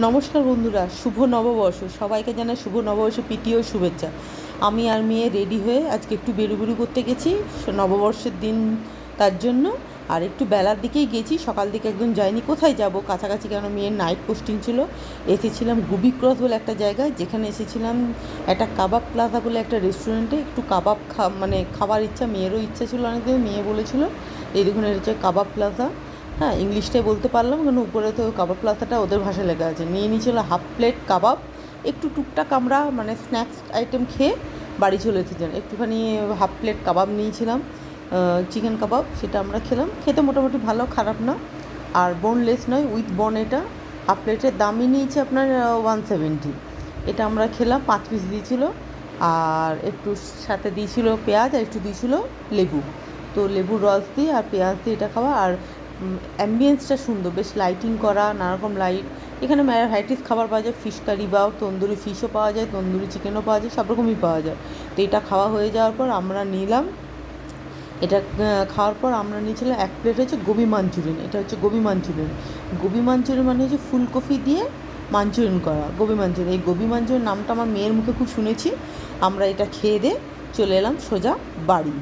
নমস্কার বন্ধুরা, শুভ নববর্ষ। সবাইকে জানাই শুভ নববর্ষ প্রীতি ও শুভেচ্ছা। আমি আর মেয়ে রেডি হয়ে আজকে একটু বেরুবেরু করতে গেছি নববর্ষের দিন, তার জন্য। আর একটু বেলার দিকেই গেছি, সকাল দিকে একদম যাইনি। কোথায় যাব, কাছাকাছি, কেন মেয়ের নাইট পোস্টিং ছিল। এসেছিলাম গুবি ক্রস বলে একটা জায়গায়, যেখানে এসেছিলাম একটা কাবাব প্লাজা বলে একটা রেস্টুরেন্টে। একটু কাবাব খাবার ইচ্ছা, মেয়েরও ইচ্ছা ছিল অনেকদিন। মেয়ে বলেছিল এই দেখুন, এটা হচ্ছে কাবাব প্লাজা। হ্যাঁ, ইংলিশটাই বলতে পারলাম, কারণ উপরে তো কাবাব প্লাজাটা ওদের ভাষায় লেখা আছে। নিয়ে নিয়েছিল হাফ প্লেট কাবাব, একটু টুকটাক আমরা স্ন্যাক্স আইটেম খেয়ে বাড়ি চলে এসেছিলাম। একটুখানি হাফ প্লেট কাবাব নিয়েছিলাম, চিকেন কাবাব, সেটা আমরা খেলাম। খেতে মোটামুটি ভালো, খারাপ না। আর বোনলেস নয়, উইথ বন। এটা হাফ প্লেটের দামই নিয়েছে আপনার 170। এটা আমরা খেলাম, 5 পিস দিয়েছিল। আর একটু সাথে দিয়েছিল পেঁয়াজ, আর একটু দিয়েছিল লেবু। তো লেবুর রস দিয়ে আর পেঁয়াজ দিয়ে এটা খাওয়া। আর অ্যাম্বিয়েন্সটা সুন্দর, বেশ লাইটিং করা, নানারকম লাইট। এখানে ভ্যারাইটিস খাবার পাওয়া যায়, ফিশ কারি বা তন্দুরি ফিশও পাওয়া যায়, তন্দুরি চিকেনও পাওয়া যায়, সব রকমই পাওয়া যায়। তো এটা খাওয়া হয়ে যাওয়ার পর আমরা নিলাম, এটা খাওয়ার পর আমরা নিয়েছিলাম 1 প্লেট হচ্ছে গোবি মাঞ্চুরিয়ান। এটা হচ্ছে গোবি মাঞ্চুরিয়ান। গোবি মাঞ্চুরিয়ান মানে হচ্ছে ফুলকপি দিয়ে মাঞ্চুরিয়ান করা, গোবি মাঞ্চুরিয়ান। এই গোবি মাঞ্চুরিয়ান নামটা আমার মেয়ের মুখে খুব শুনেছি। আমরা এটা খেয়ে দিয়ে চলে এলাম সোজা বাড়ি।